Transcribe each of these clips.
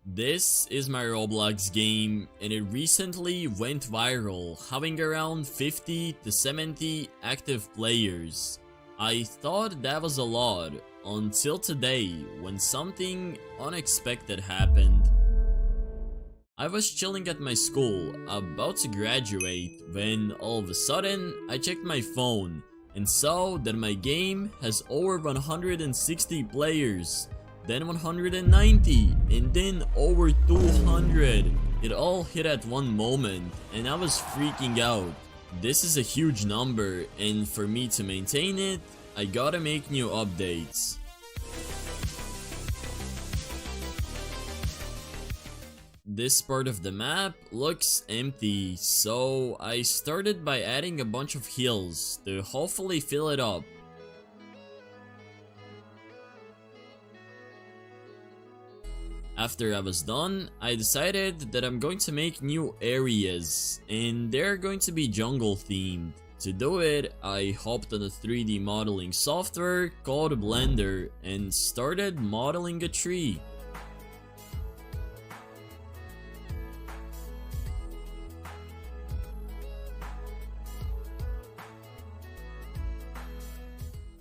This is my Roblox game and it recently went viral, having around 50 to 70 active players. I thought that was a lot until today when something unexpected happened. I was chilling at my school, about to graduate, when all of a sudden I checked my phone and saw that my game has over 160 players, then 190, and then over 200. It all hit at one moment and I was freaking out. This is a huge number, and for me to maintain it, I gotta make new updates. This part of the map looks empty, so I started by adding a bunch of hills to hopefully fill it up. After I was done, I decided that I'm going to make new areas, and they're going to be jungle themed. To do it, I hopped on a 3D modeling software called Blender and started modeling a tree.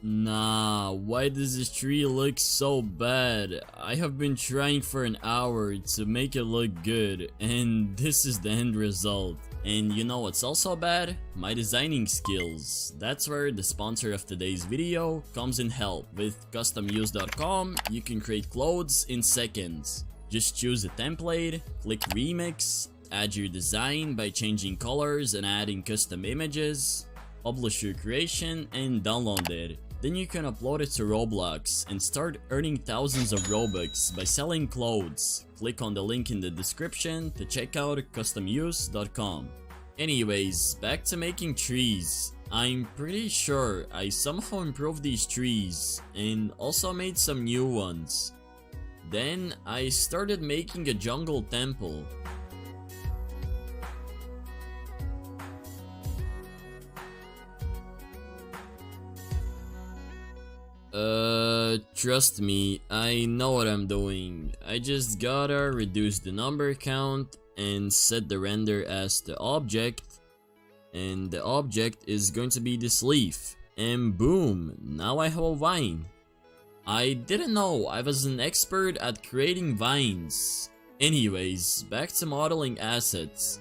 Nah, why does this tree look so bad? I have been trying for an hour to make it look good, and this is the end result. And you know what's also bad? My designing skills. That's where the sponsor of today's video comes in help. With customuse.com, you can create clothes in seconds. Just choose a template, click remix, add your design by changing colors and adding custom images, publish your creation and download it. Then you can upload it to Roblox and start earning thousands of Robux by selling clothes. Click on the link in the description to check out customuse.com. Anyways, back to making trees. I'm pretty sure I somehow improved these trees and also made some new ones. Then I started making a jungle temple. Trust me, I know what I'm doing. I just gotta reduce the number count and set the render as the object, and the object is going to be this leaf, and boom, now I have a vine. I didn't know I was an expert at creating vines. Anyways, back to modeling assets.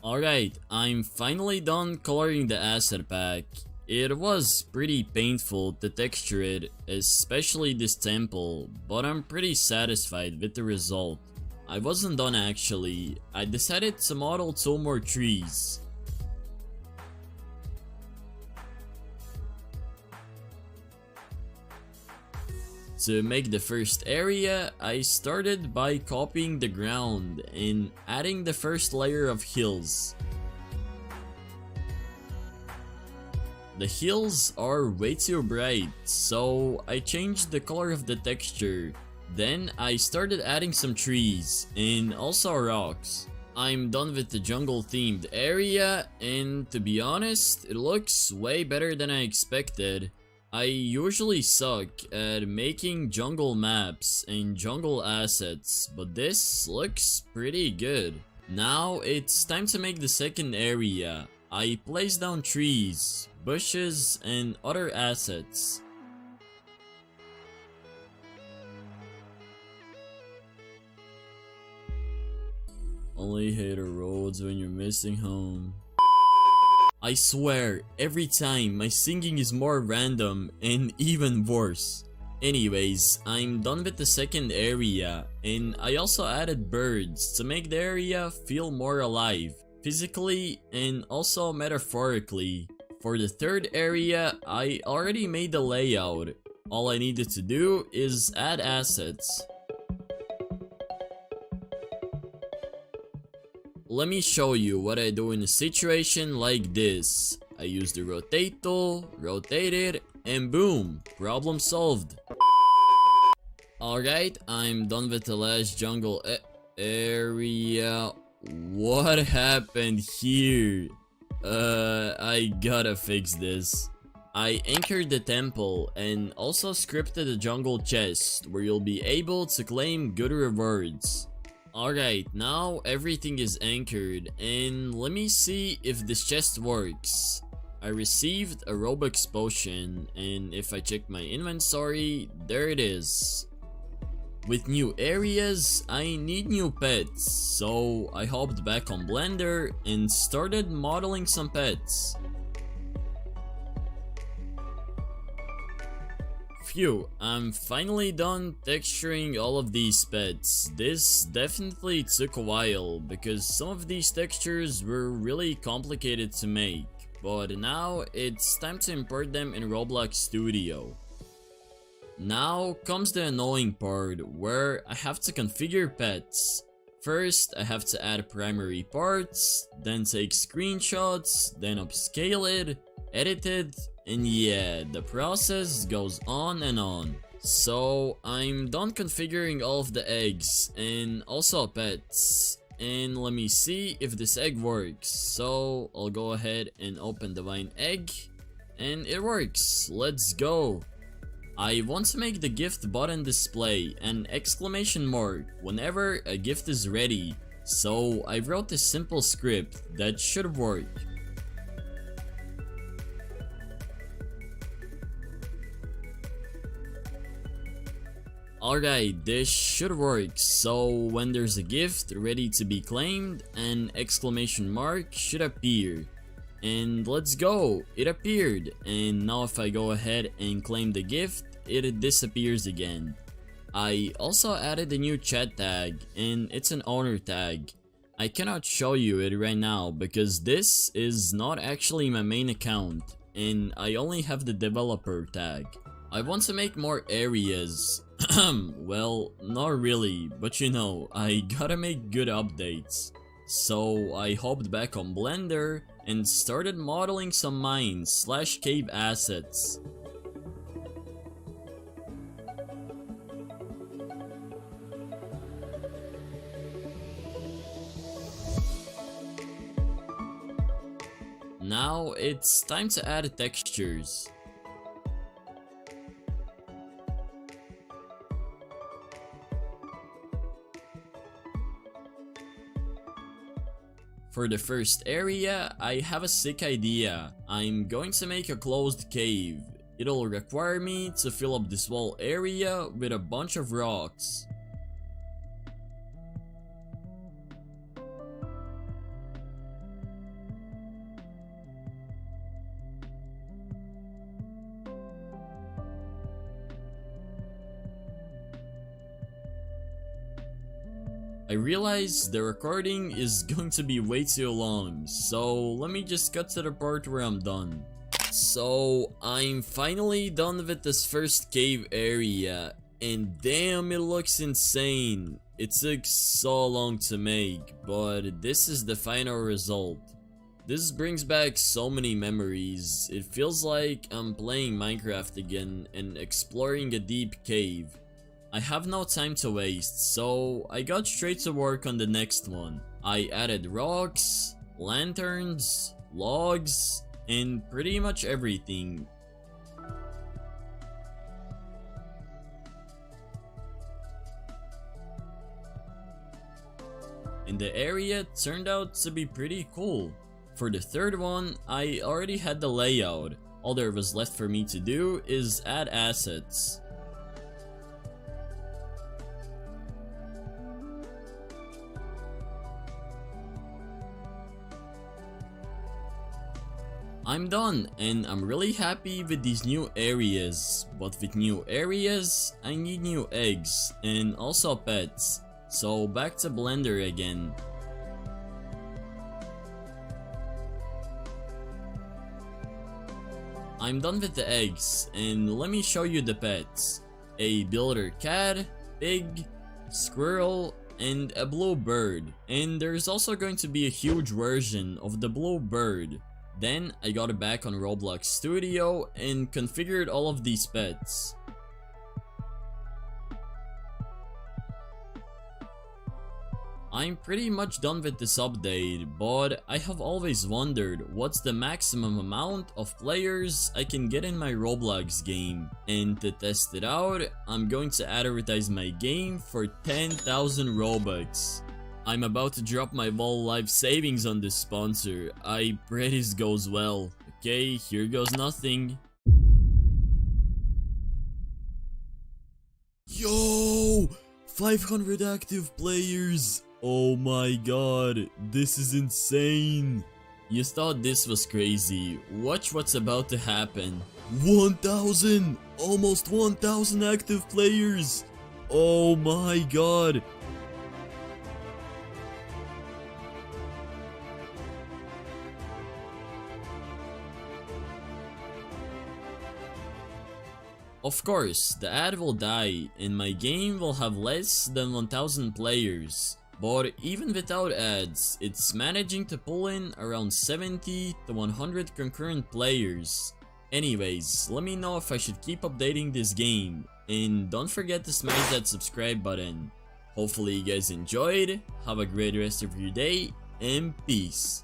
Alright, I'm finally done coloring the asset pack. It was pretty painful to texture it, especially this temple, but I'm pretty satisfied with the result. I wasn't done actually. I decided to model 2 more trees. To make the first area, I started by copying the ground and adding the first layer of hills. The hills are way too bright, so I changed the color of the texture. Then I started adding some trees and also rocks. I'm done with the jungle themed area, and to be honest, it looks way better than I expected. I usually suck at making jungle maps and jungle assets, but this looks pretty good. Now it's time to make the second area. I place down trees, bushes, and other assets. Only hate the roads when you're missing home. I swear, every time my singing is more random and even worse. Anyways, I'm done with the second area, and I also added birds to make the area feel more alive, physically and also metaphorically. For the third area, I already made the layout. All I needed to do is add assets. Let me show you what I do in a situation like this. I use the rotate tool, rotate it, and boom, problem solved. Alright, I'm done with the last jungle area. What happened here? I gotta fix this. I anchored the temple and also scripted a jungle chest where you'll be able to claim good rewards. Alright, now everything is anchored and let me see if this chest works. I received a Robux potion and if I check my inventory, there it is. With new areas, I need new pets, so I hopped back on Blender and started modeling some pets. Phew, I'm finally done texturing all of these pets. This definitely took a while because some of these textures were really complicated to make, but now it's time to import them in Roblox Studio. Now comes the annoying part where I have to configure pets. First, I have to add primary parts, then take screenshots, then upscale it, edit it, and yeah, the process goes on and on. So I'm done configuring all of the eggs and also pets. And let me see if this egg works. So I'll go ahead and open Divine Egg and it works. Let's go. I want to make the gift button display an exclamation mark whenever a gift is ready. So I wrote this simple script that should work. Alright, this should work, so when there's a gift ready to be claimed, an exclamation mark should appear. And let's go, it appeared, and now if I go ahead and claim the gift, it disappears again. I also added a new chat tag, and it's an owner tag. I cannot show you it right now because this is not actually my main account, and I only have the developer tag. I want to make more areas. Well, not really, but you know, I gotta make good updates. So I hopped back on Blender and started modeling some mines / cave assets. Now it's time to add textures. For the first area, I have a sick idea. I'm going to make a closed cave. It'll require me to fill up this whole area with a bunch of rocks. I realize the recording is going to be way too long, so let me just cut to the part where I'm done. So I'm finally done with this first cave area, and damn, it looks insane. It took so long to make, but this is the final result. This brings back so many memories. It feels like I'm playing Minecraft again and exploring a deep cave. I have no time to waste, so I got straight to work on the next one. I added rocks, lanterns, logs, and pretty much everything. And the area turned out to be pretty cool. For the third one, I already had the layout. All there was left for me to do is add assets. I'm done, and I'm really happy with these new areas, but with new areas, I need new eggs, and also pets, so back to Blender again. I'm done with the eggs, and let me show you the pets. A builder cat, pig, squirrel, and a blue bird, and there's also going to be a huge version of the blue bird. Then I got it back on Roblox Studio and configured all of these pets. I'm pretty much done with this update, but I have always wondered what's the maximum amount of players I can get in my Roblox game. And to test it out, I'm going to advertise my game for 10,000 Robux. I'm about to drop my whole life savings on this sponsor. I pray this goes well. Okay, here goes nothing. Yo! 500 active players! Oh my god, this is insane! You thought this was crazy. Watch what's about to happen. 1,000! Almost 1,000 active players! Oh my god! Of course, the ad will die and my game will have less than 1,000 players. But even without ads, it's managing to pull in around 70 to 100 concurrent players. Anyways, let me know if I should keep updating this game. And don't forget to smash that subscribe button. Hopefully you guys enjoyed, have a great rest of your day, and peace.